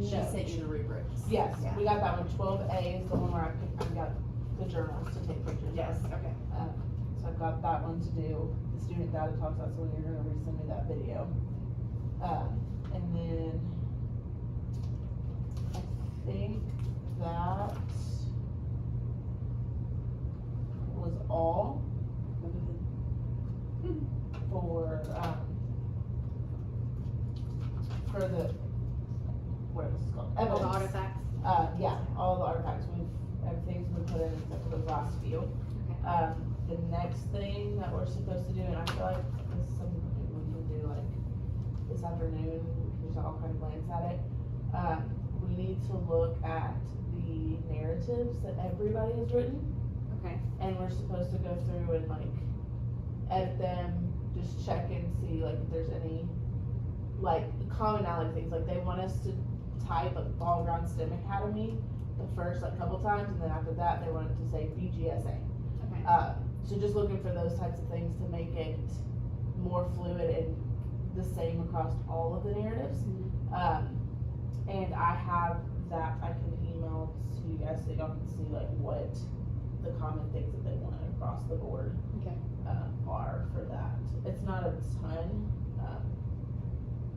She No. sent you the rubrics. Yes, Yeah. we got that one. 12A is the one where I got the journals to take pictures of. Yes, okay. So I've got that one to do. The student data talks, that's when you're gonna resend me that video. And then I think that was all for the, what is this called? All the Evidence. artifacts. Yeah, all the artifacts, everything's been put in except for those last few. Okay. The next thing that we're supposed to do, and I feel like this is something that we can do like this afternoon, we can just all kind of glance at it. We need to look at the narratives that everybody has written, Okay. and we're supposed to go through and like edit them, just check and see like if there's any like commonality things, like they want us to type like Ball Ground STEM Academy the first like couple times, and then after that they wanted to say BGSA. Okay. So just looking for those types of things to make it more fluid and the same across all of the narratives. And I have that I can email to you guys so y'all can see like what the common things that they want across the board Okay. are for that. It's not a ton,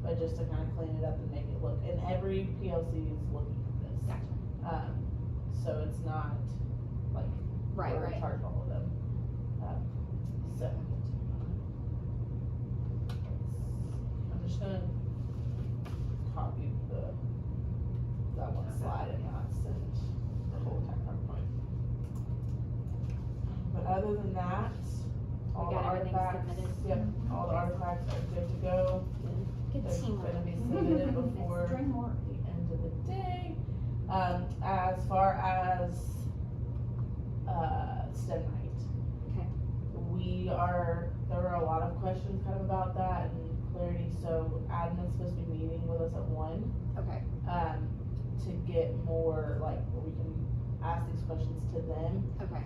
but just to kind of clean it up and make it look, and every PLC is looking at this. Gotcha. So it's not like Right, we're in right. charge of all of them. So I'm just gonna copy that one slide and not send the whole entire PowerPoint. But other than that, all the got everything artifacts, submitted? yep, all the artifacts are good to go. Good They're teamwork. gonna be submitted before the end of the day. As far as, STEM night. Okay. There were a lot of questions kind of about that and clarity, so admin's supposed to be meeting with us at 1, Okay. to get more, like, where we can ask these questions to them. Okay.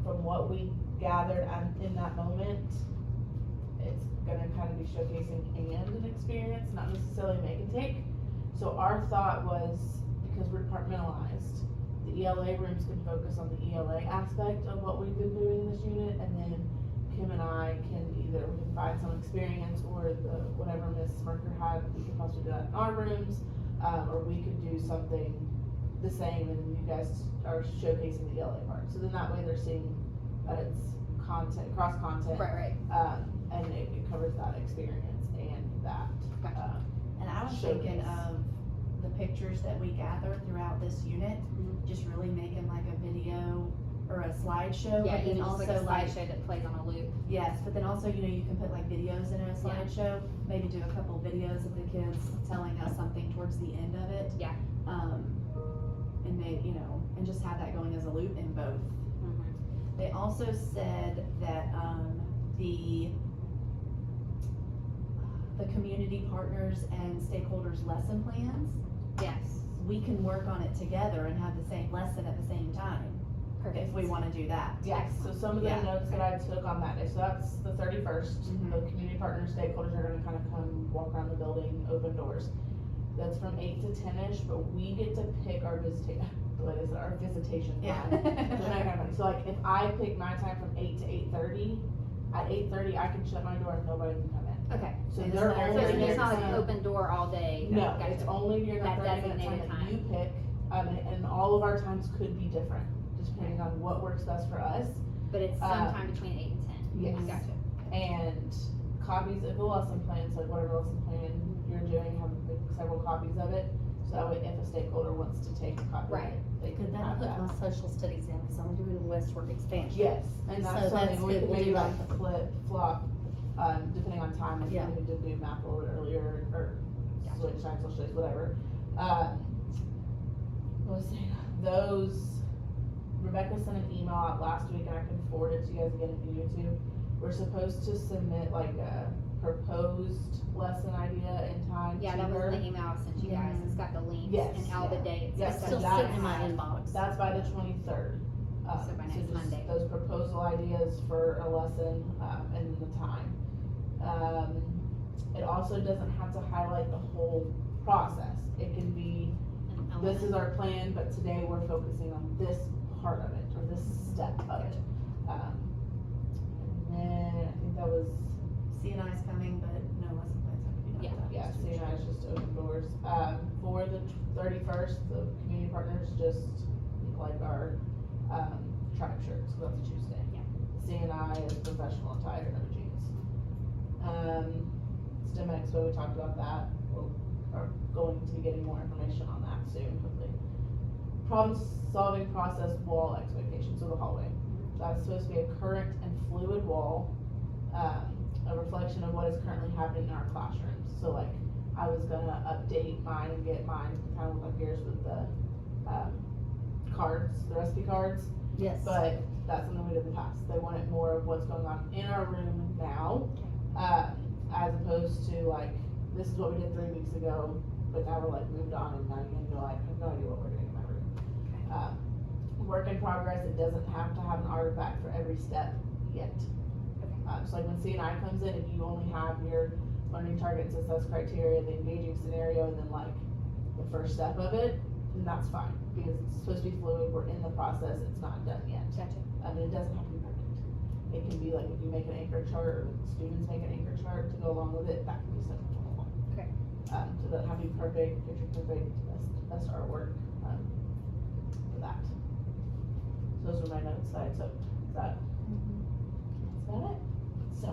From what we gathered in that moment, it's gonna kind of be showcasing and an experience, not necessarily make and take. So our thought was, because we're departmentalized, the ELA rooms can focus on the ELA aspect of what we've been doing in this unit, and then Kim and I can we can find some experience, or whatever Miss Smirker had, we could possibly do that in our rooms, or we could do something the same, and you guys are showcasing the ELA part. So then that way they're seeing that it's cross content. Right. And it covers that experience and that. Gotcha. And I was Showcase. thinking of the pictures that we gathered throughout this unit, Mhm. just really making like a video or a slideshow. Yeah, but then even just like a also like, slideshow that plays on a loop. yes, but then also, you can put like videos in a slideshow, maybe do a couple videos of the kids telling us something towards the end of it. Yeah. And and just have that going as a loop in both. Mm-hmm. They also said that, the community partners and stakeholders lesson plans, Yes. we can work on it together and have the same lesson at the same time, Perfect. if we wanna do that. Yes, so some of the Yeah. notes that I took on that day, so that's the 31st. Mhm. The community partners, stakeholders are gonna kind of come walk around the building, open doors. That's from 8 to 10-ish, but we get to pick our visitation Yeah. time. So like, if I pick my time from 8 to 8:30, at 8:30 I can shut my door and nobody can come in. Okay. So And they're it's not- So only it's there not to like an see- open door all day. No, Gotcha. it's only during that That 30-minute time designated that time. you pick, and all of our times could be different, just depending on what works best for us. But it's sometime between 8 and 10. Yes. Gotcha. And copies of the lesson plans, like whatever lesson plan you're doing, have several copies of it, so that way if a stakeholder wants to take a copy of Right. it, they can Could that have put that. my social studies in, because I'm doing westward expansion. Yes, and So that's that's something we good. could We'll maybe do like like- flip, flop, depending on time, if we Yeah. need to do math a little bit earlier, or switch time, social studies, whatever. Let's see, Rebecca sent an email out last week, and I can forward it to you guys again if you need to. We're supposed to submit like a proposed lesson idea in time Yeah, to that was her. the email I sent you guys. It's got the links Yes, and all the yeah. dates. Yes, It's and still stuff. sitting in my inbox. That's by the 23rd. So by next just Monday. Those proposal ideas for a lesson, and the time. It also doesn't have to highlight the whole process. It can be, An this is element. our plan, but today we're focusing on this part of it, or this step of it. And then I think that was, CNI's coming, but no lesson plans have to be done. Yeah. for that. yeah, CNI is just open doors. For the 31st, the community partners just like our, tribe shirts, so that's a Tuesday. Yeah. CNI is professional attire, no jeans. STEM Expo, we talked about that, we'll, are going to be getting more information on that soon, hopefully. Problem solving process wall expectations, so the hallway. That's supposed to be a current and fluid wall, a reflection of what is currently happening in our classrooms. So like, I was gonna update mine and get mine to kind of look like yours with the, cards, the recipe cards. Yes. But that's something we did in the past. They wanted more of what's going on in our room now, as opposed to like, this is what we did 3 weeks ago, but now we're like moved on and now you're gonna be like, I have no idea what we're doing in my room. Work in progress, it doesn't have to have an artifact for every step yet. So like when CNI comes in, if you only have your learning target and success criteria, the engaging scenario, and then like the first step of it, then that's fine, because it's supposed to be fluid, we're in the process, it's not done yet. Gotcha. I mean, it doesn't have to be perfect. It can be like if you make an anchor chart, or students make an anchor chart to go along with it, that can be simple. Okay. So it doesn't have to be perfect, picture perfect, best artwork, for that. So those are my notes that I took, is that, that's about it. So,